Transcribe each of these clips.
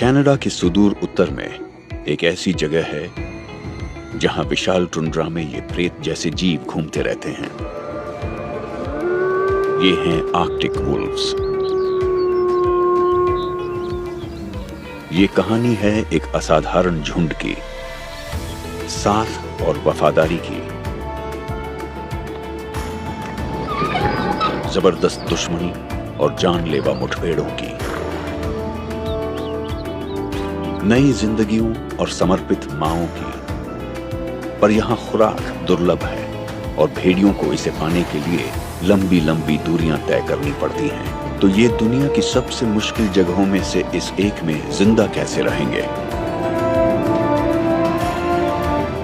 Canada के सुदूर उत्तर में एक ऐसी जगह है जहां विशाल टुंड्रा में ये प्रेत जैसे जीव घूमते रहते हैं। ये हैं आर्कटिक वुल्व्स। ये कहानी है एक असाधारण झुंड की, साथ और वफादारी की। जबरदस्त दुश्मनी और जानलेवा मुठभेड़ों की, नई जिंदगियों और समर्पित मांओं की। पर यहां खुराक दुर्लभ है और भेड़ियों को इसे पाने के लिए लंबी लंबी दूरियां तय करनी पड़ती हैं। तो ये दुनिया की सबसे मुश्किल जगहों में से इस एक में जिंदा कैसे रहेंगे?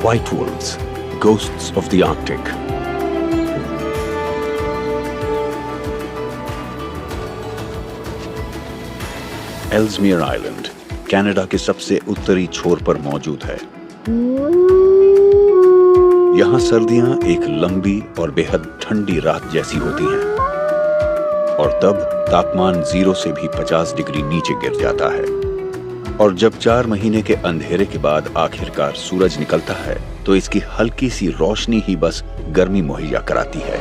White wolves, ghosts of the Arctic. Ellesmere Island Canada के सबसे उत्तरी छोर पर मौजूद है। यहाँ सर्दियां एक लंबी और बेहद ठंडी रात जैसी होती हैं और तब तापमान 0 से भी 50 डिग्री नीचे गिर जाता है। और जब 4 महीने के अंधेरे के बाद आखिरकार सूरज निकलता है तो इसकी हल्की सी रोशनी ही बस गर्मी मुहैया कराती है।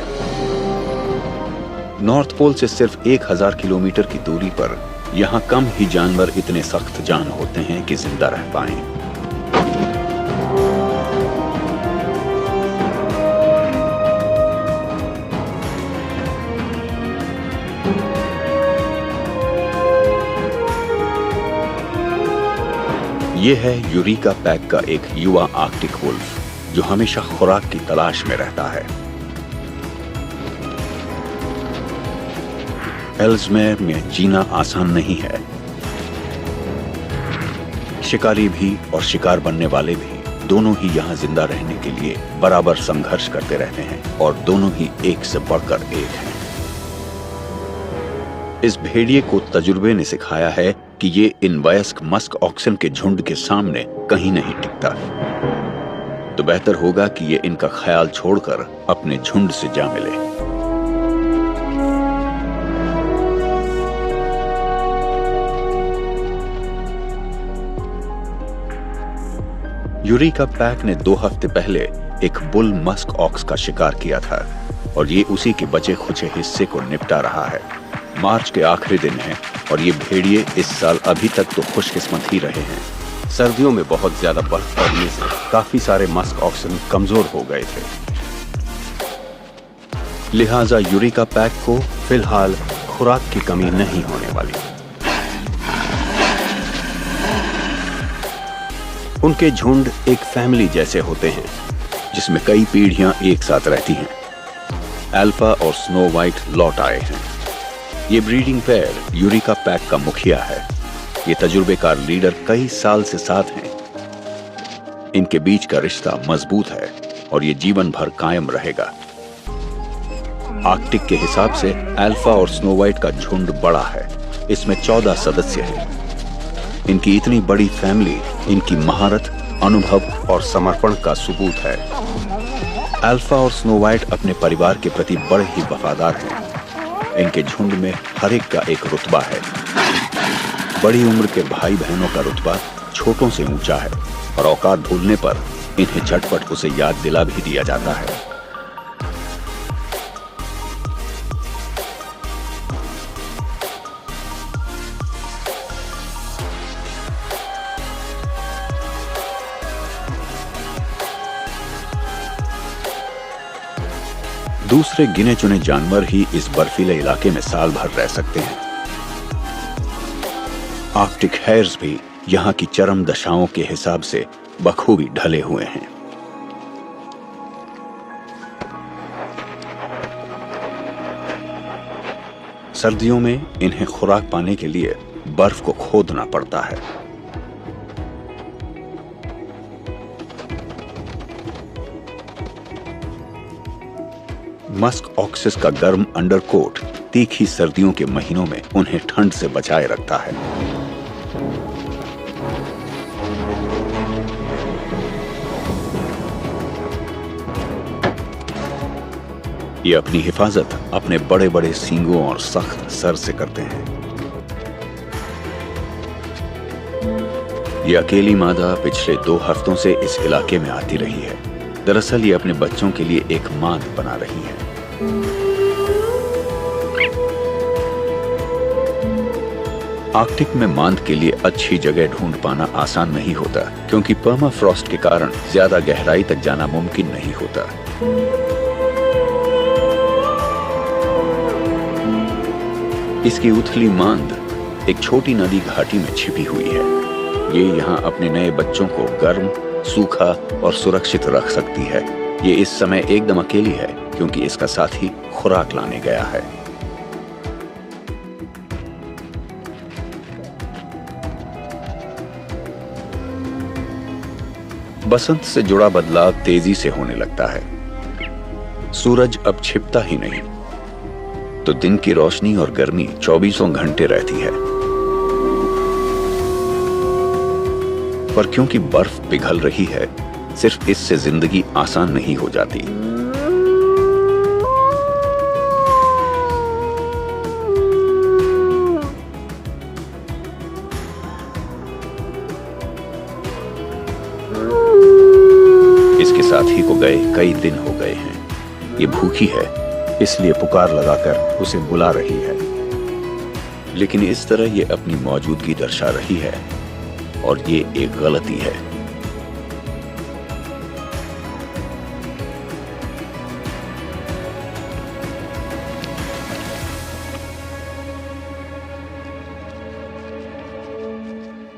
नॉर्थ पोल से सिर्फ 1000 किलोमीटर की दूरी पर यहाँ कम ही जानवर इतने सख्त जान होते हैं कि जिंदा रह पाएं। ये है यूरिका पैक का एक युवा आर्कटिक वुल्फ जो हमेशा खुराक की तलाश में रहता है। एल्समेयर में जीना आसान नहीं है। शिकारी भी और शिकार बनने वाले भी दोनों ही यहाँ जिंदा रहने के लिए बराबर संघर्ष करते रहते हैं और दोनों ही एक से बढ़कर एक हैं। इस भेड़िए को तजुर्बे ने सिखाया है कि ये इन वयस्क मस्क ऑक्सन के झुंड के सामने कहीं नहीं टिकता, तो बेहतर होगा कि ये इनका ख्याल छोड़कर अपने झुंड से जा मिले। यूरिका पैक ने 2 हफ्ते पहले एक बुल मस्क ऑक्स का शिकार किया था और ये उसी के बचे खुचे हिस्से को निपटा रहा है। मार्च के आखिरी दिन है और ये भेड़िए इस साल अभी तक तो खुशकिस्मत ही रहे हैं। सर्दियों में बहुत ज्यादा बर्फ पड़ने से काफी सारे मस्क ऑक्सन कमजोर हो गए थे, लिहाजा यूरिका पैक को फिलहाल खुराक की कमी नहीं होने वाली। उनके झुंड एक फैमिली जैसे होते हैं जिसमें कई पीढ़ियां एक साथ रहती हैं। अल्फा और स्नो वाइट लौट आए हैं। ये ब्रीडिंग पेयर यूरिका पैक का मुखिया है। ये तजुर्बेकार लीडर कई साल से साथ हैं। इनके बीच का रिश्ता मजबूत है और ये जीवन भर कायम रहेगा। आर्कटिक के हिसाब से अल्फा और स्नो वाइट का झुंड बड़ा है। इसमें 14 सदस्य हैं। इनकी इतनी बड़ी फैमिली इनकी महारत, अनुभव और समर्पण का सबूत है। अल्फा और स्नो वाइट अपने परिवार के प्रति बड़े ही वफादार हैं। इनके झुंड में हर एक का एक रुतबा है। बड़ी उम्र के भाई बहनों का रुतबा छोटों से ऊंचा है और औकात भूलने पर इन्हें झटपट उसे याद दिला भी दिया जाता है। दूसरे गिने चुने जानवर ही इस बर्फीले इलाके में साल भर रह सकते हैं। आर्कटिक हेयर्स भी यहाँ की चरम दशाओं के हिसाब से बखूबी ढले हुए हैं। सर्दियों में इन्हें खुराक पाने के लिए बर्फ को खोदना पड़ता है। मस्क ऑक्सिस का गर्म अंडरकोट तीखी सर्दियों के महीनों में उन्हें ठंड से बचाए रखता है। ये अपनी हिफाजत अपने बड़े बड़े सींगों और सख्त सर से करते हैं। ये अकेली मादा पिछले 2 हफ्तों से इस इलाके में आती रही है। दरअसल ये अपने बच्चों के लिए एक मांद बना रही है। आर्कटिक में मांद के लिए अच्छी जगह ढूंढ पाना आसान नहीं होता, क्योंकि पर्माफ्रॉस्ट के कारण ज्यादा गहराई तक जाना मुमकिन नहीं होता। इसकी उथली मांद एक छोटी नदी घाटी में छिपी हुई है। ये यहाँ अपने नए बच्चों को गर्म, सूखा और सुरक्षित रख सकती है। ये इस समय एकदम अकेली है, क्योंकि इसका साथी खुराक लाने गया है। बसंत से जुड़ा बदलाव तेजी से होने लगता है। सूरज अब छिपता ही नहीं, तो दिन की रोशनी और गर्मी 24 घंटे रहती है। पर क्योंकि बर्फ पिघल रही है, सिर्फ इससे जिंदगी आसान नहीं हो जाती। इसके साथी को गए कई दिन हो गए हैं। ये भूखी है, इसलिए पुकार लगाकर उसे बुला रही है, लेकिन इस तरह ये अपनी मौजूदगी दर्शा रही है, और ये एक गलती है।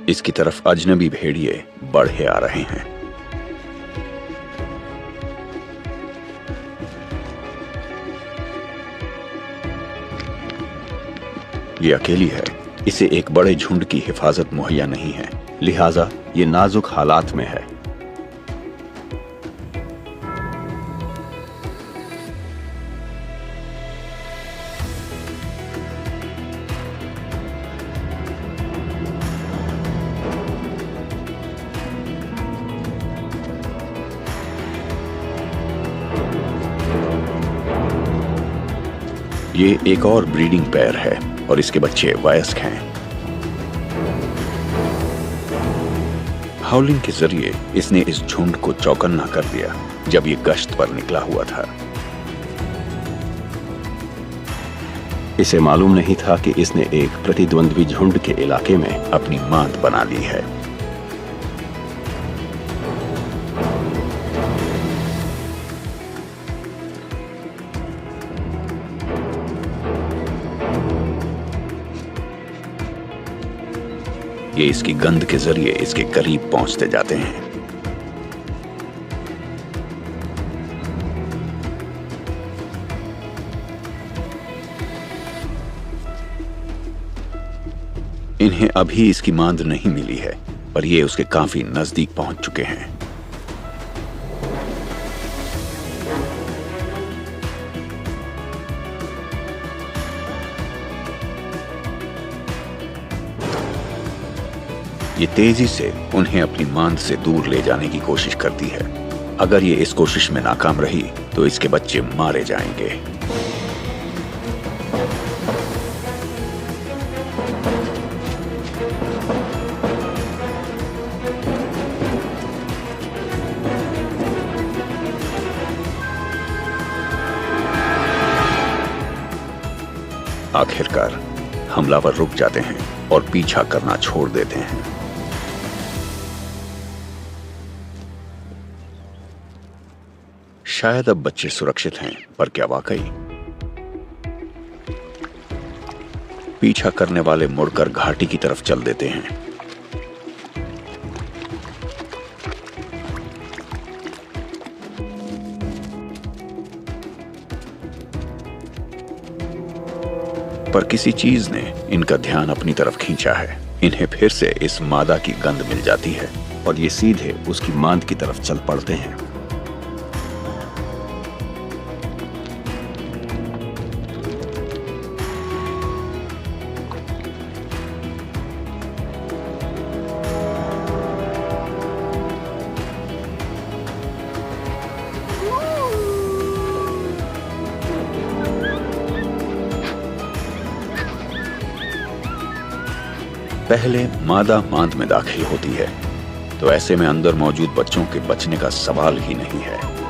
इसकी तरफ अजनबी भेड़िए बढ़े आ रहे हैं। ये अकेली है, इसे एक बड़े झुंड की हिफाजत मुहैया नहीं है, लिहाजा ये नाजुक हालात में है। ये एक और ब्रीडिंग पेयर है और इसके बच्चे वयस्क हैं। हाउलिंग के जरिए इसने इस झुंड को चौकन्ना कर दिया जब ये गश्त पर निकला हुआ था। इसे मालूम नहीं था कि इसने एक प्रतिद्वंद्वी झुंड के इलाके में अपनी मांद बना ली है। ये इसकी गंध के जरिए इसके करीब पहुंचते जाते हैं। इन्हें अभी इसकी मांद नहीं मिली है, पर ये उसके काफी नजदीक पहुंच चुके हैं। ये तेजी से उन्हें अपनी मांद से दूर ले जाने की कोशिश करती है। अगर ये इस कोशिश में नाकाम रही तो इसके बच्चे मारे जाएंगे। आखिरकार हमलावर रुक जाते हैं और पीछा करना छोड़ देते हैं। शायद अब बच्चे सुरक्षित हैं, पर क्या वाकई? पीछा करने वाले मुड़कर घाटी की तरफ चल देते हैं। पर किसी चीज ने इनका ध्यान अपनी तरफ खींचा है। इन्हें फिर से इस मादा की गंध मिल जाती है और ये सीधे उसकी मांद की तरफ चल पड़ते हैं। पहले मादा मांद में दाखिल होती है, तो ऐसे में अंदर मौजूद बच्चों के बचने का सवाल ही नहीं है।